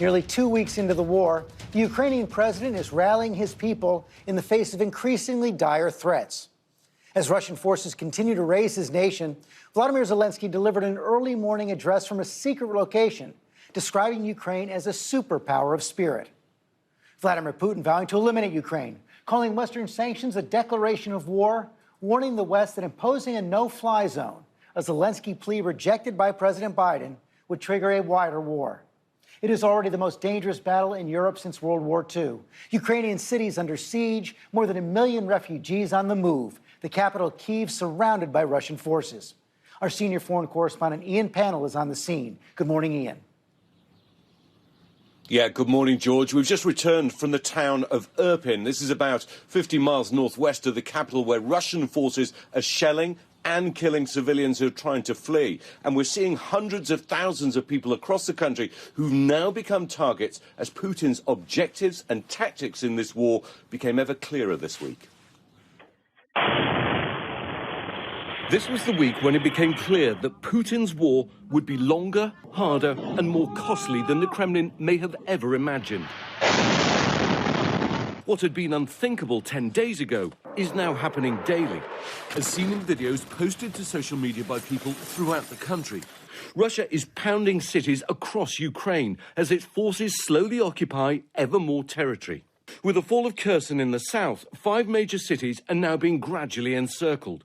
Nearly 2 weeks into the war, the Ukrainian president is rallying his people in the face of increasingly dire threats. As Russian forces continue to raze his nation, Volodymyr Zelensky delivered an early morning address from a secret location, describing Ukraine as a superpower of spirit. Vladimir Putin vowing to eliminate Ukraine, calling Western sanctions a declaration of war, warning the West that imposing a no-fly zone, a Zelensky plea rejected by President Biden, would trigger a wider war. It is already the most dangerous battle in Europe since World War II. Ukrainian cities under siege, more than 1 million refugees on the move, the capital Kyiv surrounded by Russian forces. Our senior foreign correspondent Ian Pannell is on the scene. Good morning, Ian. Yeah, good morning, George. We've just returned from the town of Irpin. This is about 50 miles northwest of the capital, where Russian forces are shelling and killing civilians who are trying to flee. And we're seeing hundreds of thousands of people across the country who've now become targets as Putin's objectives and tactics in this war became ever clearer this week. This was the week when it became clear that Putin's war would be longer, harder and more costly than the Kremlin may have ever imagined. What had been unthinkable 10 days ago is now happening daily, as seen in videos posted to social media by people throughout the country. Russia is pounding cities across Ukraine as its forces slowly occupy ever more territory. With the fall of Kherson in the south, 5 major cities are now being gradually encircled.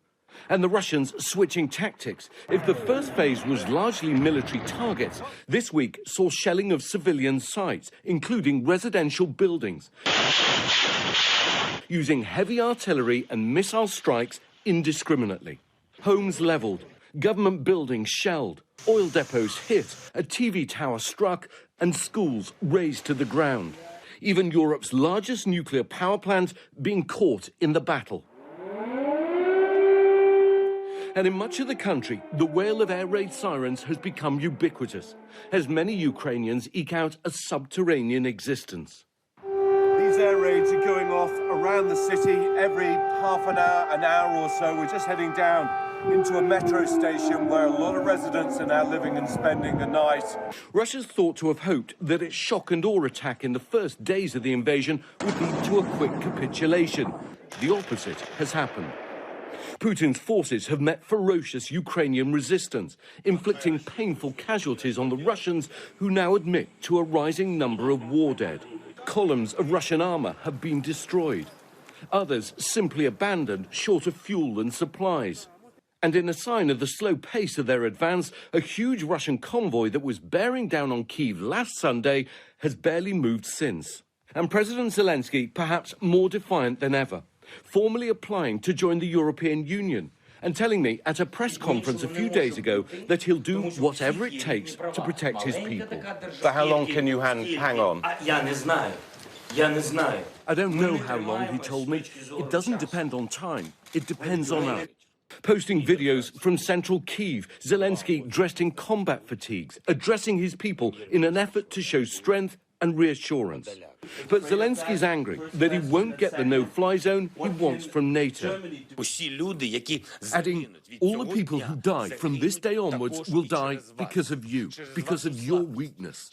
And the Russians switching tactics. If the first phase was largely military targets, this week saw shelling of civilian sites, including residential buildings, using heavy artillery and missile strikes indiscriminately. Homes levelled, government buildings shelled, oil depots hit, a TV tower struck, and schools razed to the ground. Even Europe's largest nuclear power plant being caught in the battle. And in much of the country, the wail of air raid sirens has become ubiquitous, as many Ukrainians eke out a subterranean existence. These air raids are going off around the city every half an hour or so. We're just heading down into a metro station where a lot of residents are now living and spending the night. Russia's thought to have hoped that its shock and awe attack in the first days of the invasion would lead to a quick capitulation. The opposite has happened. Putin's forces have met ferocious Ukrainian resistance, inflicting painful casualties on the Russians, who now admit to a rising number of war dead. Columns of Russian armour have been destroyed. Others simply abandoned, short of fuel and supplies. And in a sign of the slow pace of their advance, a huge Russian convoy that was bearing down on Kyiv last Sunday has barely moved since. And President Zelensky, perhaps more defiant than ever, formally applying to join the European Union and telling me at a press conference a few days ago that he'll do whatever it takes to protect his people. For how long can you hang on? I don't know how long, he told me. It doesn't depend on time. It depends on us. Posting videos from central Kyiv, Zelensky dressed in combat fatigues, addressing his people in an effort to show strength and reassurance. But Zelensky's angry that he won't get the no-fly zone he wants from NATO, adding, all the people who die from this day onwards will die because of you, because of your weakness.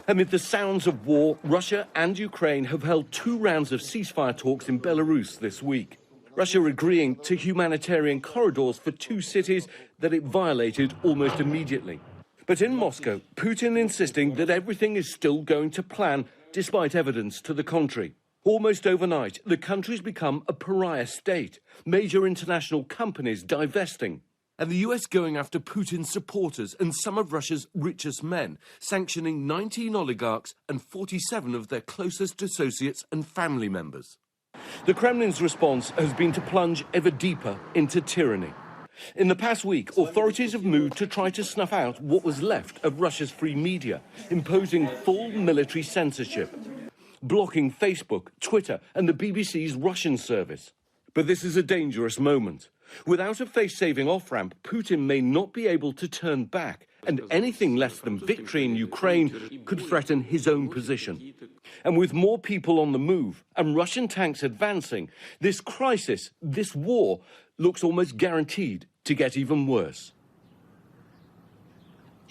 Amid the sounds of war, Russia and Ukraine have held 2 rounds of ceasefire talks in Belarus this week. Russia agreeing to humanitarian corridors for 2 cities that it violated almost immediately. But in Moscow, Putin insisting that everything is still going to plan, despite evidence to the contrary. Almost overnight, the country's become a pariah state, major international companies divesting, and the US going after Putin's supporters and some of Russia's richest men, sanctioning 19 oligarchs and 47 of their closest associates and family members. The Kremlin's response has been to plunge ever deeper into tyranny. In the past week, authorities have moved to try to snuff out what was left of Russia's free media, imposing full military censorship, blocking Facebook, Twitter and the BBC's Russian service. But this is a dangerous moment. Without a face-saving off-ramp, Putin may not be able to turn back, and anything less than victory in Ukraine could threaten his own position. And with more people on the move and Russian tanks advancing, this crisis, this war, looks almost guaranteed to get even worse.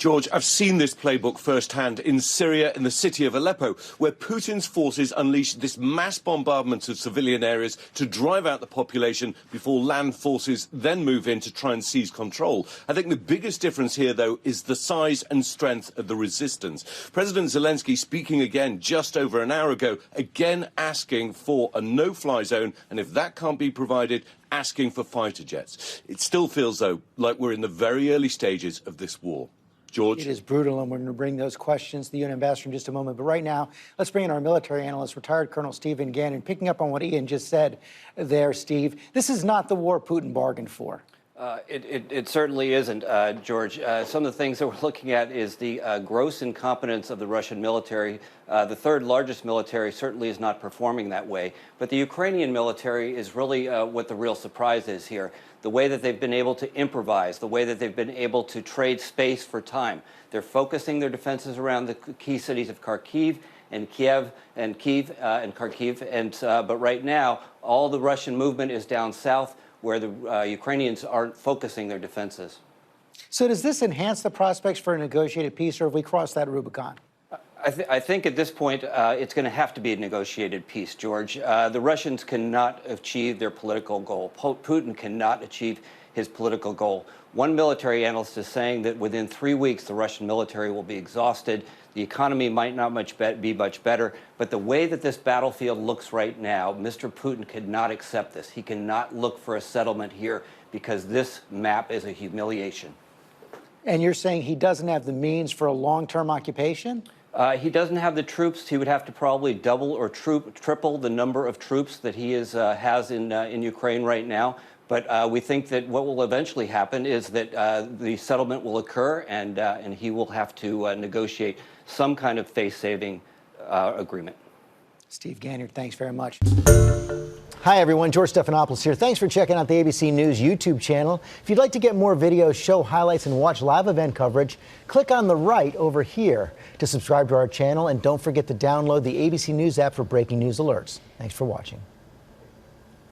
George, I've seen this playbook firsthand in Syria, in the city of Aleppo, where Putin's forces unleashed this mass bombardment of civilian areas to drive out the population before land forces then move in to try and seize control. I think the biggest difference here, though, is the size and strength of the resistance. President Zelensky speaking again just over an hour ago, again asking for a no-fly zone, and if that can't be provided, asking for fighter jets. It still feels, though, like we're in the very early stages of this war. George? It is brutal, and we're going to bring those questions to the UN ambassador in just a moment. But right now, let's bring in our military analyst, retired Colonel Stephen Gannon. Picking up on what Ian just said there, Steve, this is not the war Putin bargained for. It certainly isn't, George. Some of the things that we're looking at is the gross incompetence of the Russian military. The third largest military certainly is not performing that way. But the Ukrainian military is really what the real surprise is here. The way that they've been able to improvise, the way that they've been able to trade space for time. They're focusing their defenses around the key cities of Kharkiv and Kyiv and Kharkiv. But right now, all the Russian movement is down south, where the Ukrainians aren't focusing their defenses. So does this enhance the prospects for a negotiated peace, or have we crossed that Rubicon? I think at this point it's going to have to be a negotiated peace, George. The Russians cannot achieve their political goal. Putin cannot achieve his political goal. One military analyst is saying that within 3 weeks the Russian military will be exhausted. The economy might not be much better, but the way that this battlefield looks right now, Mr. Putin cannot accept this. He cannot look for a settlement here because this map is a humiliation. And you're saying he doesn't have the means for a long-term occupation? He doesn't have the troops. He would have to probably double or triple the number of troops that he has in Ukraine right now. But we think that what will eventually happen is that the settlement will occur, and he will have to negotiate some kind of face-saving agreement. Steve Gannard, thanks very much. Hi, everyone. George Stephanopoulos here. Thanks for checking out the ABC News YouTube channel. If you'd like to get more videos, show highlights, and watch live event coverage, click on the right over here to subscribe to our channel. And don't forget to download the ABC News app for breaking news alerts. Thanks for watching.